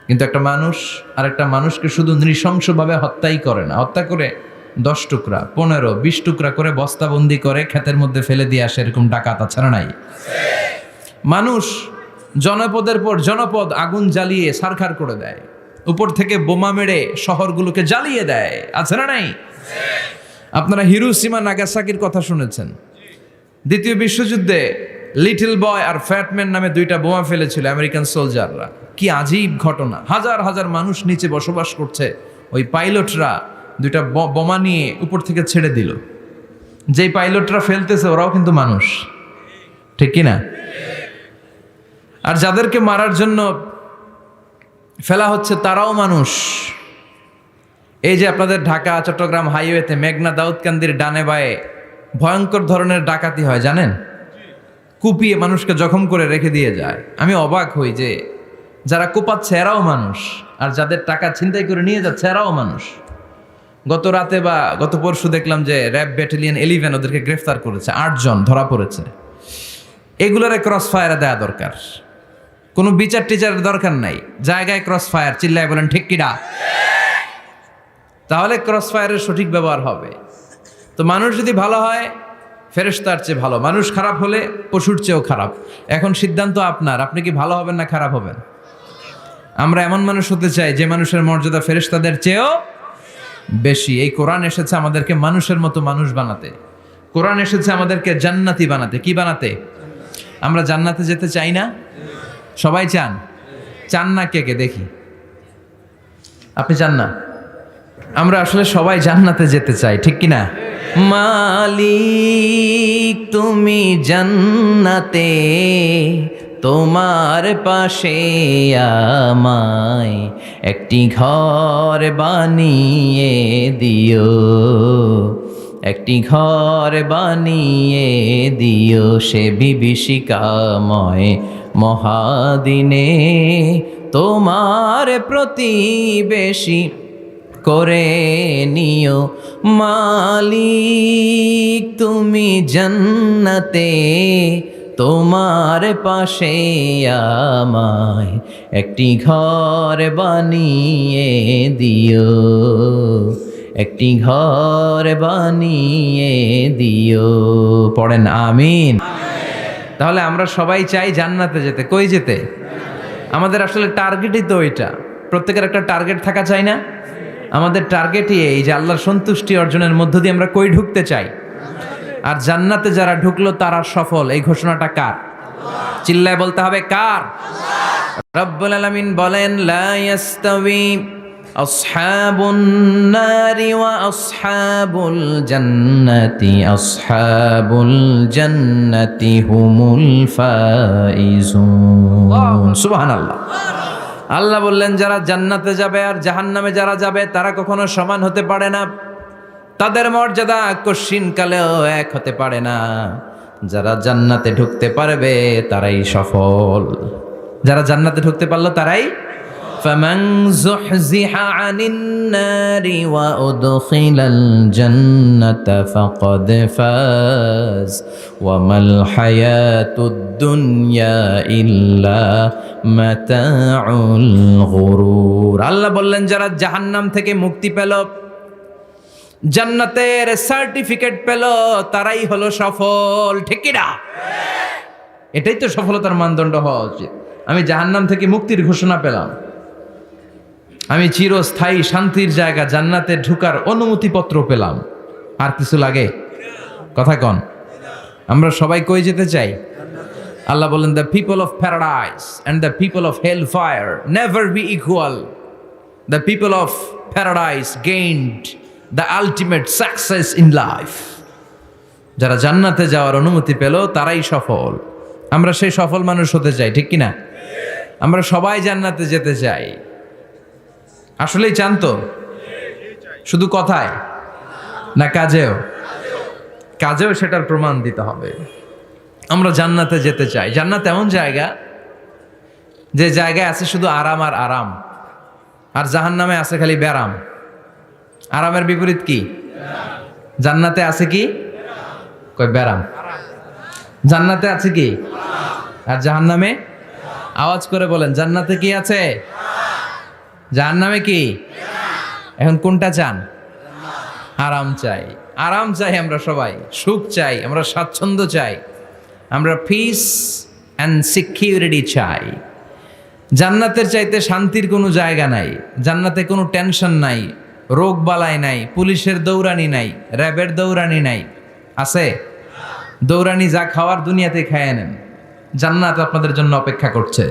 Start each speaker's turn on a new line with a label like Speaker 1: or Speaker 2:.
Speaker 1: কিন্তু একটা মানুষ আর একটা মানুষকে শুধু নৃশংসভাবে হত্যাই করে না, হত্যা করে 10 টুকরা 15 20 টুকরা করে বস্তাবন্দি করে ক্ষেতের মধ্যে ফেলে দিয়ে আসে, এরকম ডাকাত ছাড়া নাই। মানুষ জনপদের পর জনপদ আগুন জ্বালিয়ে ছারখার করে দেয়, উপর থেকে বোমা মেরে শহরগুলোকে জ্বালিয়ে দেয়, আছে না নাই? আপনারা হিরোশিমা নাগাসাকির কথা শুনেছেন। দ্বিতীয় বিশ্বযুদ্ধে লিটল বয় আর ফ্যাটম্যান নামে 2টা বোমা ফেলেছিল আমেরিকান সোলজাররা। কি আজীব ঘটনা! হাজার হাজার মানুষ নিচে বসবাস করছে, ওই পাইলটরা 2টা বোমা নিয়ে উপর থেকে ছেড়ে দিল। যেই পাইলটরা ফেলতেছে ওরাও কিন্তু মানুষ, ঠিক কিনা? আর যাদেরকে মারার জন্য ফেলা হচ্ছে তারাও মানুষ। এই যে আপনাদের ঢাকা চট্টগ্রাম হাইওয়েতে মেঘনা দাউদকান্দির ডানে বায়ে ভয়ঙ্কর ধরনের ডাকাতি হয় জানেন? কুপিয়ে মানুষকে জখম করে রেখে দিয়ে যায়। আমি অবাক হই যে যারা কোপাচ্ছে এরাও মানুষ, আর যাদের টাকা ছিনতাই করে নিয়ে যাচ্ছে এরাও মানুষ। গত রাতে বা গত পরশু দেখলাম যে র্যাব ব্যাটালিয়ন 11 ওদেরকে গ্রেফতার করেছে, 8 জন ধরা পড়েছে। এগুলোর ক্রস ফায়ারে দেওয়া দরকার, কোনো বিচার টিচারের দরকার নাই, জায়গায় ক্রস ফায়ার, চিল্লায় বলেন ঠিক কিনা? তাহলে ক্রস ফায়ারের সঠিক ব্যবহার হবে। তো মানুষ যদি ভালো হয় ফেরেশতার চেয়ে ভালো, মানুষ খারাপ হলে পশুর চেয়েও খারাপ। এখন সিদ্ধান্ত আপনার, আপনি কি ভালো হবেন না খারাপ হবেন? আমরা এমন মানুষ হতে চাই যে মানুষের মর্যাদা ফেরেশতাদের চেয়েও বেশি। এই কোরআন এসেছে আমাদেরকে মানুষের মতো মানুষ বানাতে, কোরআন এসেছে আমাদেরকে জান্নাতি বানাতে। কি বানাতে? আমরা জান্নাতে যেতে চাই না? সবাই চান? চান না কে কে দেখি? আপনি চান না? আমরা আসলে সবাই জান্নাতে যেতে চাই, ঠিক কিনা? মালিক তুমি জান্নাতে, তোমার পাশে আমায় একটি ঘর বানিয়ে দিও, একটি ঘর বানিয়ে দিও সে বিভীষিকাময় মহাদিনে, তোমার প্রতিবেশী করে নিও। মালিক তুমি জান্নাতে, তোমার পাশে আমায় একটি ঘর বানিয়ে দিও, একটি ঘর বানিয়ে দিও। পড়েন আমিন। তাহলে আমরা সবাই চাই জান্নাতে যেতে। কই যেতে? আমাদের আসলে টার্গেটই তো ওইটা। প্রত্যেকের একটা টার্গেট থাকা চাই না? আমাদের টার্গেটই এই যে আল্লাহর সন্তুষ্টি অর্জনের মধ্য দিয়ে আমরা কই ঢুকতে চাই। আর জান্নাতে যারা ঢুকলো তারা সফল, এই ঘোষণাটা কার? চিল্লায় বলতে হবে কার? রব্বুল আলামিন বলেন লা ইয়াস্তাবি আসহাবুন নারি ওয়া আসহাবুল জান্নাতি, আসহাবুল জান্নাতি হুমুল ফাইজুন। সুবহানাল্লাহ। আল্লাহ বললেন যারা জান্নাতে যাবে আর জাহান্নামে যারা যাবে তারা কখনো সমান হতে পারে না, তাদের মর্যাদা কশিনকালেও এক হতে পারে না। যারা জান্নাতে ঢুকতে পারবে তারাই সফল, যারা জান্নাতে ঢুকতে পারলো তারাই। ফামান যুহজিহা আনিন নারি ওয়া উদখিলাল জান্নাতা ফাকাদ ফাজ ওয়া মাল হায়াতুদ দুনিয়া ইল্লা মাতাউল গুরুর। আল্লাহ বললেন যারা জাহান্নাম থেকে মুক্তি পেল, জান্নাতের সার্টিফিকেট পেল, তারাই হলো সফল, ঠিক কি না? এটাই তো সফলতার মানদণ্ড হওয়া উচিত। আমি জাহান্নাম থেকে মুক্তির ঘোষণা পেলাম, আমি চিরস্থায়ী শান্তির জায়গা জান্নাতে ঢুকার অনুমতিপত্র পেলাম, আর কিছু লাগে? কথা কন। আমরা সবাই কই যেতে চাই? আল্লাহ বলেন the people of paradise and the people of hell fire never be equal. The people of paradise gained the ultimate success in life. যারা জান্নাতে যাওয়ার অনুমতি পেল তারাই সফল। আমরা সেই সফল মানুষ হতে চাই, ঠিক কিনা? আমরা সবাই জান্নাতে যেতে চাই। আসলেই চান তো? শুধু কথায় না কাজেও? কাজেও সেটার প্রমাণ দিতে হবে। আমরা জান্নাতে যেতে চাই। জান্নাত এমন জায়গা যে জায়গায় আছে শুধু আরাম আর আরাম, আর জাহান্নামে আছে খালি ব্যারাম। আরামের বিপরীত কি? জান্নাতে আছে কি? কই ব্যারাম। জান্নাতে আছে কি? আর জাহান্নামে? আওয়াজ করে বলেন জান্নাতে কি আছে? জাহান্নামে কি? এখন কোনটা চান? আরাম চাই, আরাম চাই আমরা সবাই, সুখ চাই, আমরা স্বাচ্ছন্দ্য চাই, আমরা পিস অ্যান্ড সিকিউরিটি চাই। জান্নাতের চাইতে শান্তির কোনো জায়গা নাই। জান্নাতে কোনো টেনশন নাই, রোগ বালাই নাই, পুলিশের দৌড়ানি নাই, র্যাবের দৌড়ানি নাই। আছে? দৌড়ানি যা খাওয়ার দুনিয়াতে খায় নেন, জান্নাত আপনাদের জন্য অপেক্ষা করছে।